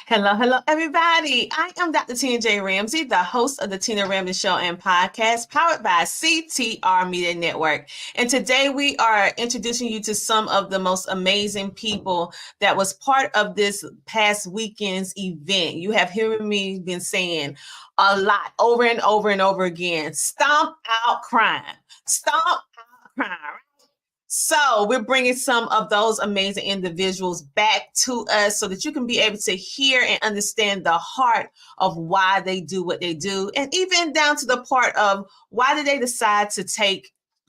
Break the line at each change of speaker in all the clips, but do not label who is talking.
Hello, hello, everybody. I am Dr. Tina J. Ramsey, the host of the Tina Ramsey Show and podcast, powered by CTR Media Network. And today we are introducing you to some of the most amazing people that was part of this past weekend's event. You have heard me been saying a lot over and over and over again. Stomp out crime. Stomp out crime. So we're bringing some of those amazing individuals back to us so that you can be able to hear and understand the heart of why they do what they do, and even down to the part of why did they decide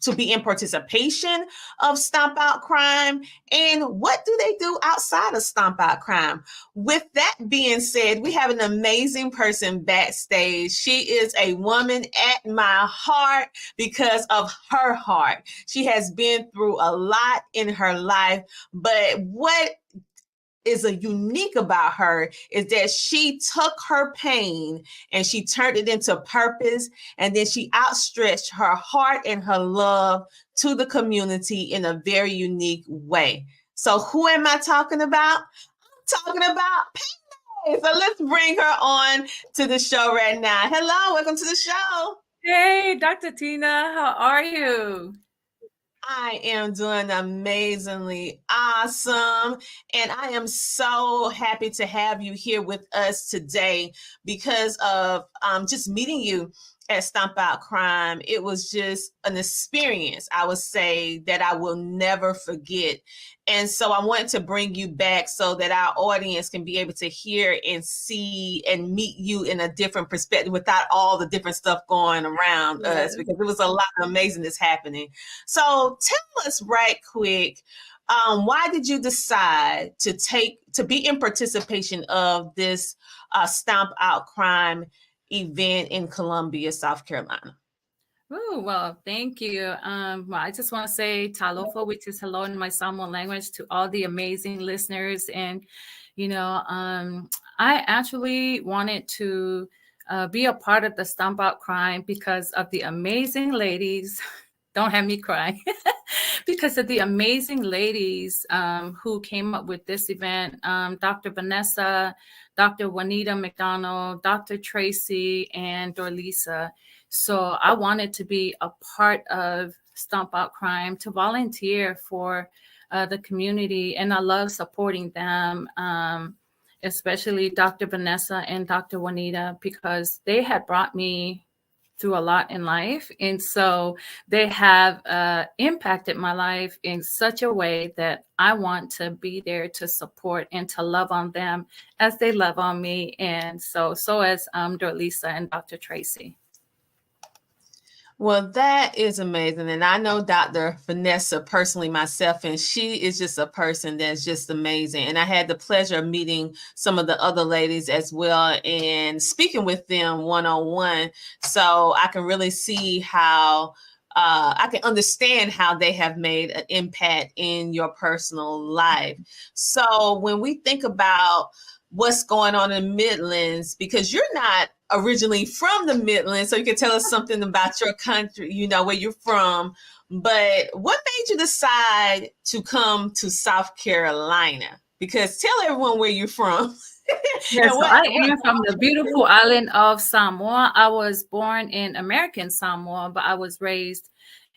to be in participation of Stomp Out Crime, and what do they do outside of Stomp Out Crime. With that being said, we have an amazing person backstage. She is a woman at my heart because of her heart. She has been through a lot in her life, but what is a unique about her is that she took her pain and she turned it into purpose, and then she outstretched her heart and her love to the community in a very unique way. So who am I talking about? I'm talking about Pele. So let's bring her on to the show right now. Hello, welcome to the show.
Hey, Dr. Tina, how are you?
I am doing amazingly awesome. And I am so happy to have you here with us today because of just meeting you at Stomp Out Crime. It was just an experience, I would say, that I will never forget. And so I wanted to bring you back so that our audience can be able to hear and see and meet you in a different perspective without all the different stuff going around us, because it was a lot of amazingness happening. So tell us right quick, why did you decide to be in participation of this Stomp Out Crime event in Columbia, South Carolina?
Oh, well, thank you. Well, I just want to say talofa, which is hello in my Samoan language, to all the amazing listeners. And, I actually wanted to be a part of the Stomp Out Crime because of the amazing ladies. Don't have me cry. Because of the amazing ladies who came up with this event, Dr. Vanessa, Dr. Juanita McDonald, Dr. Tracy, and Dorlisa. So I wanted to be a part of Stomp Out Crime, to volunteer for the community, and I love supporting them, especially Dr. Vanessa and Dr. Juanita, because they had brought me through a lot in life. And so they have impacted my life in such a way that I want to be there to support and to love on them as they love on me. And so as Dorlisa and Dr. Tracy.
Well, that is amazing. And I know Dr. Vanessa personally myself, and she is just a person that's just amazing. And I had the pleasure of meeting some of the other ladies as well and speaking with them one-on-one. So I can really see how I can understand how they have made an impact in your personal life. So when we think about what's going on in the Midlands, because you're not originally from the Midlands, so you can tell us something about your country, where you're from. But what made you decide to come to South Carolina? Because tell everyone where you're from.
Yes, so I am from the beautiful island of Samoa. I was born in American Samoa, but I was raised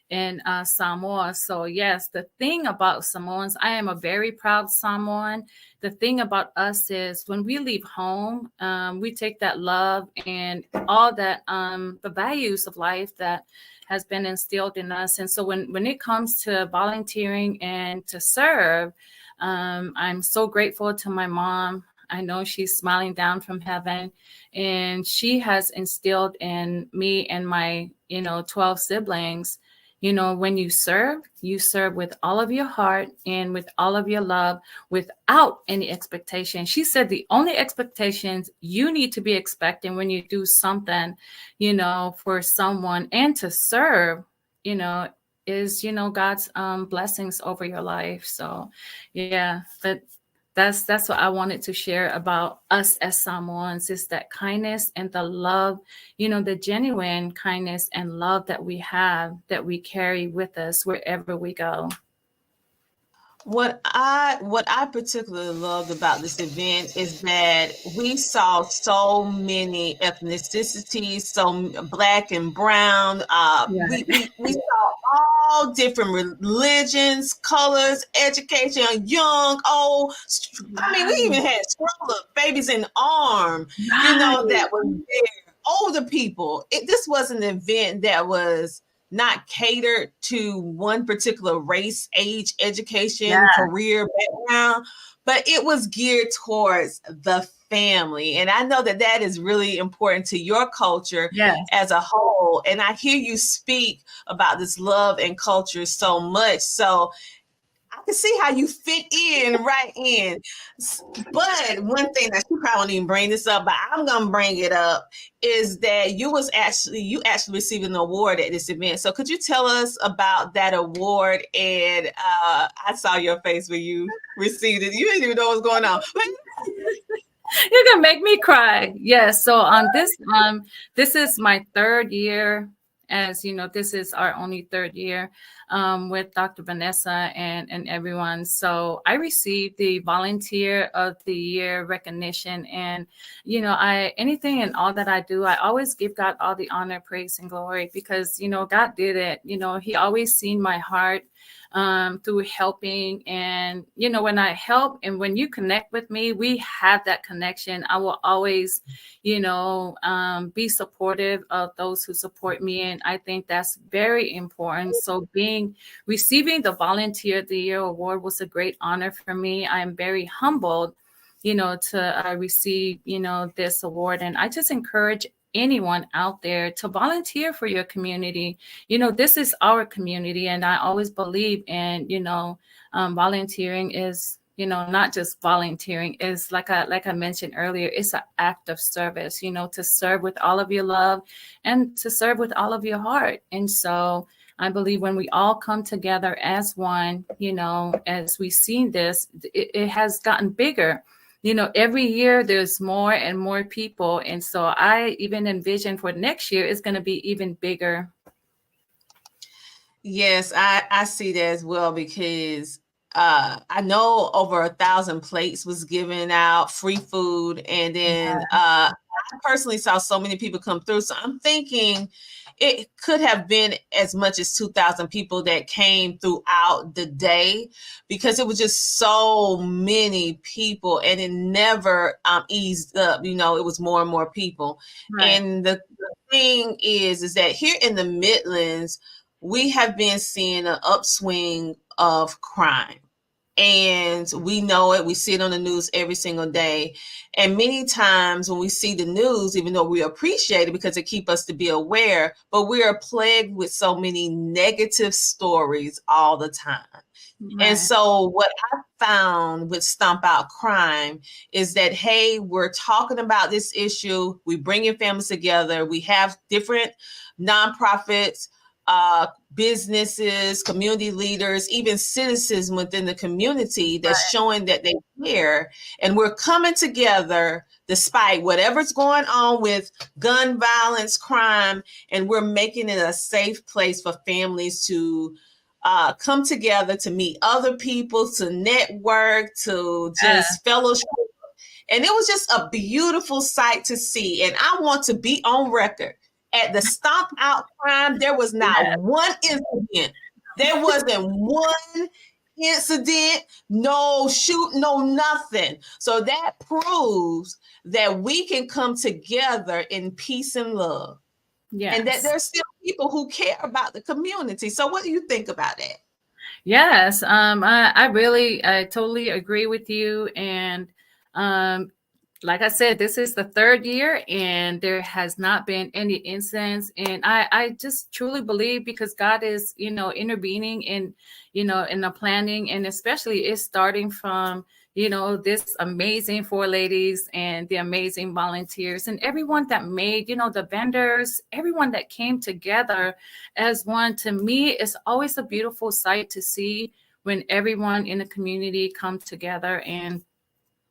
in Samoa. So yes, the thing about Samoans, I am a very proud Samoan. The thing about us is when we leave home, we take that love and all that, the values of life that has been instilled in us. And so when it comes to volunteering and to serve, I'm so grateful to my mom. I know she's smiling down from heaven, and she has instilled in me and my, 12 siblings, when you serve with all of your heart and with all of your love, without any expectation. She said the only expectations you need to be expecting when you do something, for someone and to serve, is, God's blessings over your life. So yeah, that's what I wanted to share about us as Samoans, is that kindness and the love, the genuine kindness and love that we have, that we carry with us wherever we go.
What I particularly loved about this event is that we saw so many ethnicities, black and brown.
Right.
We saw all different religions, colors, education, young, old. I mean, we even
Right.
had stroller babies in arm,
Right.
that was there. Older people. This was an event that was not catered to one particular race, age, education,
Yeah.
career, background, but it was geared towards the family. And I know that that is really important to your culture
Yes.
as a whole. And I hear you speak about this love and culture so much. So I can see how you fit in right in. But one thing that you probably won't even bring this up, but I'm gonna bring it up, is that you actually received an award at this event. So could you tell us about that award? And I saw your face when you received it. You didn't even know what was going on.
You're gonna make me cry. Yes. So this is my third year. As you know, this is our only third year with Dr. Vanessa and everyone. So I received the Volunteer of the Year recognition, and I anything and all that I do, I always give God all the honor, praise, and glory because God did it. He always seen my heart through helping. And, when I help and when you connect with me, we have that connection. I will always, be supportive of those who support me. And I think that's very important. So receiving the Volunteer of the Year award was a great honor for me. I am very humbled to receive, this award. And I just encourage anyone out there to volunteer for your community. This is our community, and I always believe in, volunteering is, not just volunteering, is like I mentioned earlier, it's an act of service, to serve with all of your love and to serve with all of your heart. And so I believe when we all come together as one, as we've seen this, it has gotten bigger. Every year there's more and more people. And so I even envision for next year it's going to be even bigger.
Yes, I see that as well because I know over 1,000 plates was given out, free food, and then I personally saw so many people come through. So I'm thinking it could have been as much as 2,000 people that came throughout the day because it was just so many people, and it never eased up. It was more and more people.
Right.
And the thing is that here in the Midlands, we have been seeing an upswing of crime. And we know it. We see it on the news every single day. And many times when we see the news, even though we appreciate it because it keeps us to be aware, but we are plagued with so many negative stories all the time. And
Right.
so what I found with Stomp Out Crime is that, hey, we're talking about this issue. We bringing families together. We have different nonprofits, businesses, community leaders, even citizens within the community that's showing that they care. And we're coming together despite whatever's going on with gun violence, crime, and we're making it a safe place for families to come together, to meet other people, to network, to just fellowship. And it was just a beautiful sight to see. And I want to be on record. At the Stomp Out Crime, there was not one incident. There wasn't one incident, no shoot, no nothing. So that proves that we can come together in peace and love. And that
Yes.
there's still people who care about the community. So what do you think about that?
Yes. I totally agree with you. And um, like I said, this is the third year and there has not been any incidents. And I just truly believe because God is, intervening in the planning, and especially it's starting from, this amazing four ladies and the amazing volunteers and everyone that made, the vendors, everyone that came together as one. To me, it's always a beautiful sight to see when everyone in the community come together and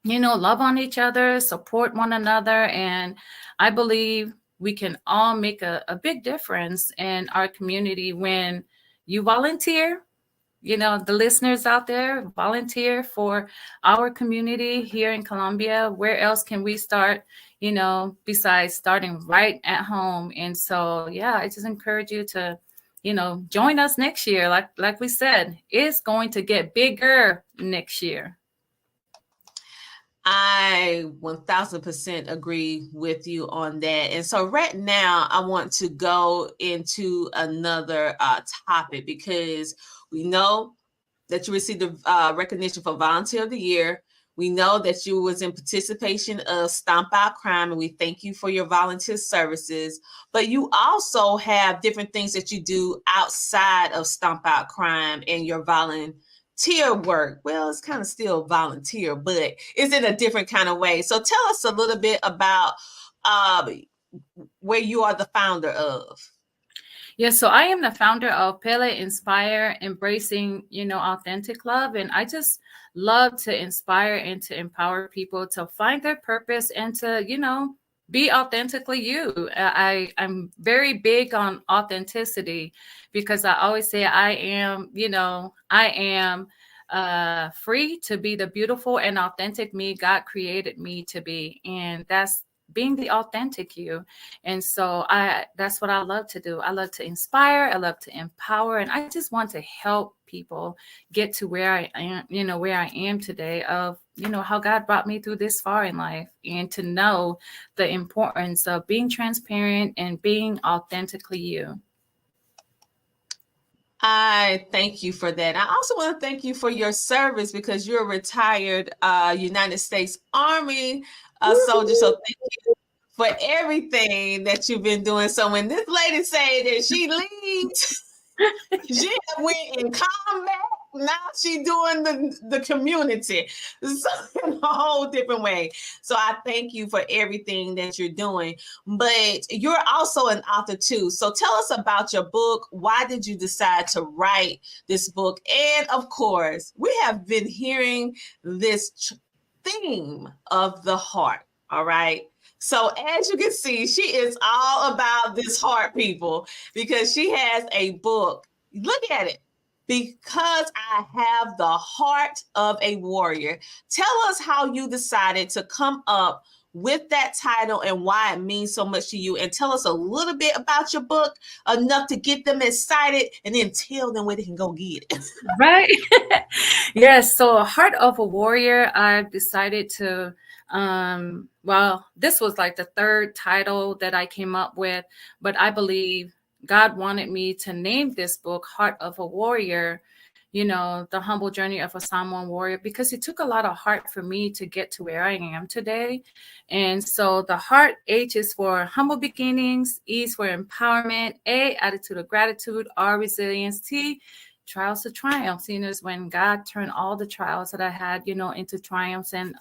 love on each other, support one another. And I believe we can all make a big difference in our community when you volunteer. the listeners out there, volunteer for our community here in Colombia. Where else can we start, besides starting right at home? And so, yeah, I just encourage you to, join us next year. Like we said, it's going to get bigger next year.
I 1000% agree with you on that. And so right now, I want to go into another topic, because we know that you received the recognition for Volunteer of the Year. We know that you was in participation of Stomp Out Crime, and we thank you for your volunteer services. But you also have different things that you do outside of Stomp Out Crime and your volunteer work. Well, it's kind of still volunteer, but it's in a different kind of way. So tell us a little bit about where you are the founder of.
Yeah, so I am the founder of Pele Inspire, Embracing, Authentic Love. And I just love to inspire and to empower people to find their purpose and to, be authentically you. I'm very big on authenticity, because I always say I am free to be the beautiful and authentic me God created me to be. And that's being the authentic you. And so that's what I love to do. I love to inspire, I love to empower, and I just want to help people get to where I am, where I am today, of, how God brought me through this far in life, and to know the importance of being transparent and being authentically you.
I thank you for that. I also want to thank you for your service, because you're a retired United States Army soldier. So thank you for everything that you've been doing. So when this lady say that she leaves, she went in combat. Now she doing the community, so in a whole different way. So I thank you for everything that you're doing. But you're also an author too. So tell us about your book. Why did you decide to write this book? And of course, we have been hearing this theme of the heart. All right. So as you can see, she is all about this heart, people, because she has a book. Look at it. Because I have the heart of a warrior. Tell us how you decided to come up with that title and why it means so much to you. And tell us a little bit about your book, enough to get them excited, and then tell them where they can go get it.
Right. Yes. So Heart of a Warrior, I've decided to, this was like the third title that I came up with, but I believe God wanted me to name this book Heart of a Warrior, the humble journey of a Samoan warrior, because it took a lot of heart for me to get to where I am today. And so the heart, H is for humble beginnings, E is for empowerment, A, attitude of gratitude, R, resilience, T, trials to triumphs. Is when God turned all the trials that I had, into triumphs. And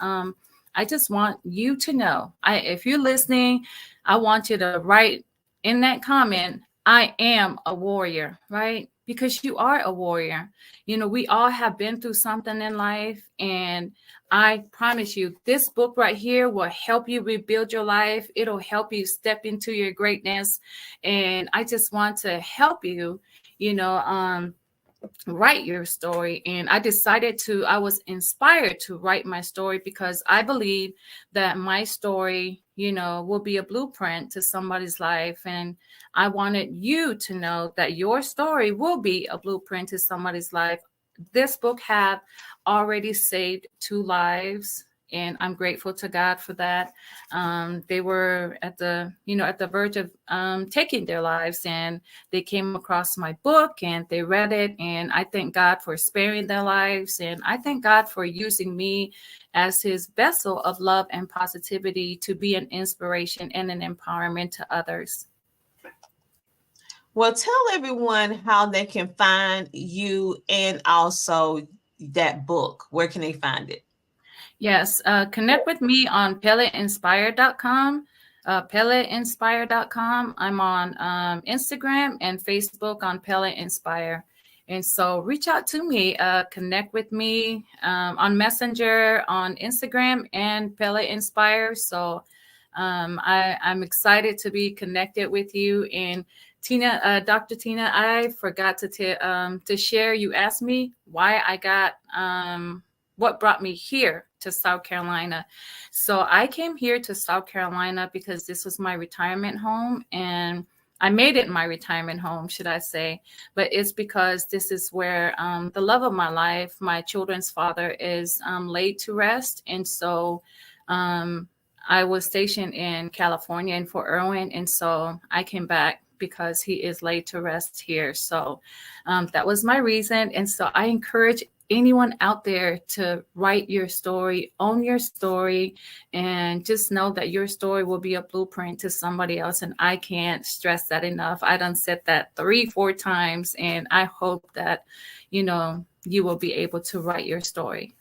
I just want you to know, if you're listening, I want you to write in that comment, I am a warrior, right? Because you are a warrior. We all have been through something in life. And I promise you, this book right here will help you rebuild your life. It'll help you step into your greatness. And I just want to help you, write your story. And I was inspired to write my story, because I believe that my story, will be a blueprint to somebody's life. And I wanted you to know that your story will be a blueprint to somebody's life. This book have already saved 2 lives, and I'm grateful to God for that. They were at the verge of taking their lives, and they came across my book and they read it. And I thank God for sparing their lives. And I thank God for using me as his vessel of love and positivity to be an inspiration and an empowerment to others.
Well, tell everyone how they can find you and also that book. Where can they find it?
Yes, connect with me on peleinspire.com. Peleinspire.com. I'm on Instagram and Facebook on Pele Inspire. And so reach out to me, connect with me on Messenger, on Instagram, and Pele Inspire. So I'm excited to be connected with you. And Tina, Dr. Tina, I forgot to share. You asked me why I got what brought me here to South Carolina. So I came here to South Carolina because this was my retirement home, and I made it my retirement home, should I say. But it's because this is where the love of my life, my children's father, is laid to rest. And so I was stationed in California in Fort Irwin. And so I came back because he is laid to rest here. So that was my reason. And so I encourage anyone out there to write your story, own your story, and just know that your story will be a blueprint to somebody else. And I can't stress that enough. I done said that 3-4 times, and I hope that, you know, you will be able to write your story.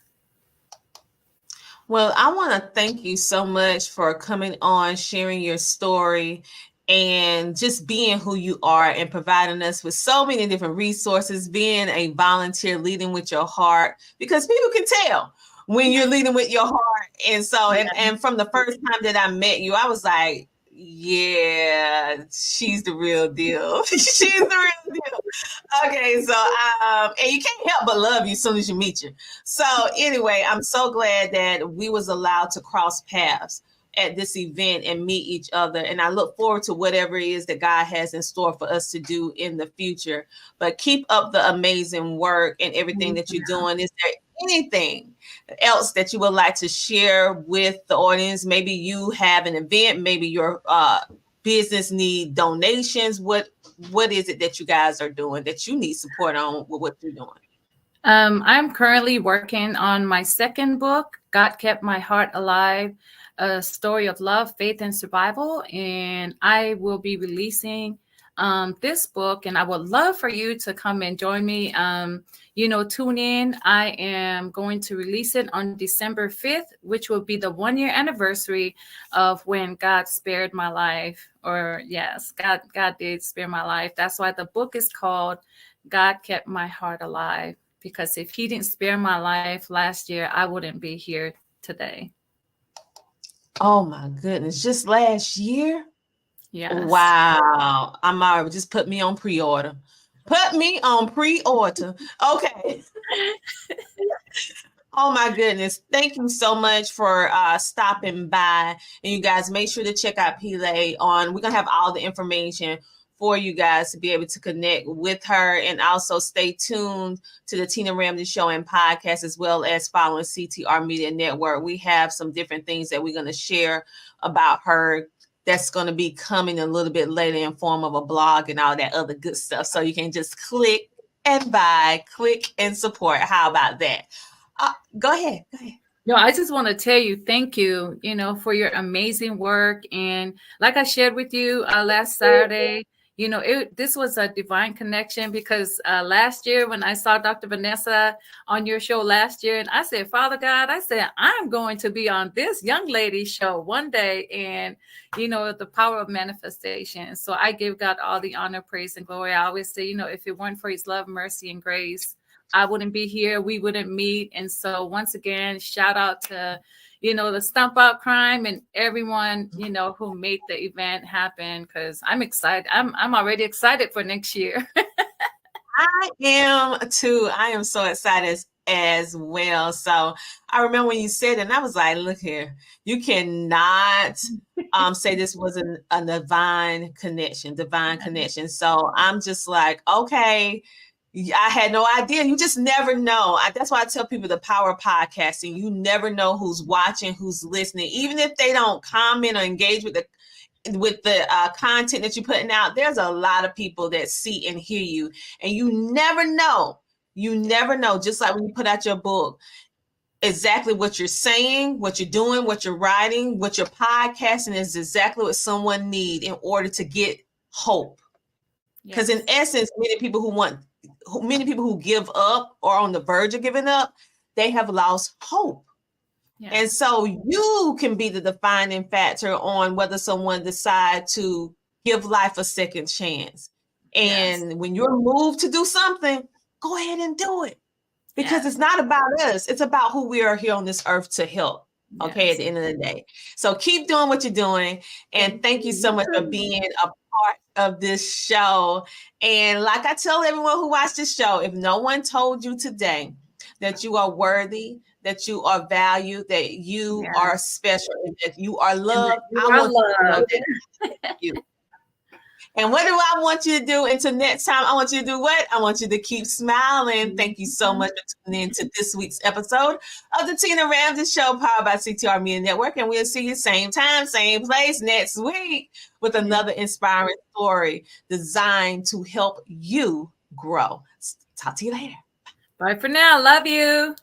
Well, I want to thank you so much for coming on, sharing your story, and just being who you are and providing us with so many different resources, being a volunteer, leading with your heart, because people can tell when you're leading with your heart. And so, and from the first time that I met you, I was like, yeah, she's the real deal. She's the real deal. Okay, so and you can't help but love you as soon as you meet you. So anyway, I'm so glad that we was allowed to cross paths at this event and meet each other. And I look forward to whatever it is that God has in store for us to do in the future. But keep up the amazing work and everything that you're doing. Is there anything else that you would like to share with the audience? Maybe you have an event, maybe your business need donations. What is it that you guys are doing that you need support on with what you're doing?
I'm currently working on my second book, God Kept My Heart Alive, a story of love, faith, and survival. And I will be releasing this book, and I would love for you to come and join me. Tune in. I am going to release it on December 5th, which will be the 1-year anniversary of when God spared my life. Or yes, God did spare my life. That's why the book is called God Kept My Heart Alive. Because if he didn't spare my life last year, I wouldn't be here today.
Oh my goodness. Just last year?
Yes.
Wow. I'm already, just put me on pre-order. Put me on pre-order. Okay. Oh my goodness. Thank you so much for stopping by. And you guys make sure to check out Pele on. We're going to have all the information for you guys to be able to connect with her, and also stay tuned to the Tina Ramsey Show and podcast, as well as following CTR Media Network. We have some different things that we're going to share about her that's going to be coming a little bit later in form of a blog and all that other good stuff. So you can just click and buy, click and support. How about that? Go ahead.
No, I just want to tell you, thank you, for your amazing work. And like I shared with you last Saturday, this was a divine connection, because last year when I saw Dr. Vanessa on your show last year, and I said, Father God, I said, I'm going to be on this young lady show one day, and, the power of manifestation. So I give God all the honor, praise, and glory. I always say, if it weren't for his love, mercy, and grace, I wouldn't be here. We wouldn't meet. And so once again, shout out to, the Stomp Out Crime and everyone, who made the event happen, because I'm excited. I'm already excited for next year.
I am too. I am so excited as well. So I remember when you said it, and I was like, look here, you cannot say this wasn't a divine connection. So I'm just like, okay. I had no idea. You just never know. That's why I tell people the power of podcasting. You never know who's watching, who's listening. Even if they don't comment or engage with the content that you're putting out, there's a lot of people that see and hear you. And you never know. Just like when you put out your book, exactly what you're saying, what you're doing, what you're writing, what you're podcasting is exactly what someone needs in order to get hope. Because in essence, many people who give up or on the verge of giving up, they have lost hope. Yes. And so you can be the defining factor on whether someone decides to give life a second chance. And when you're moved to do something, go ahead and do it. Because it's not about us. It's about who we are here on this earth to help. Okay, at the end of the day. So keep doing what you're doing. And thank you so much for being a part of this show. And like I tell everyone who watched this show, if no one told you today that you are worthy, that you are valued, that you are special, and that you are loved, I want you to know that you. And what do I want you to do until next time? I want you to do what? I want you to keep smiling. Thank you so much for tuning in to this week's episode of the Tina Ramsey Show, powered by CTR Media Network. And we'll see you same time, same place next week with another inspiring story designed to help you grow. Talk to you later.
Bye for now. Love you.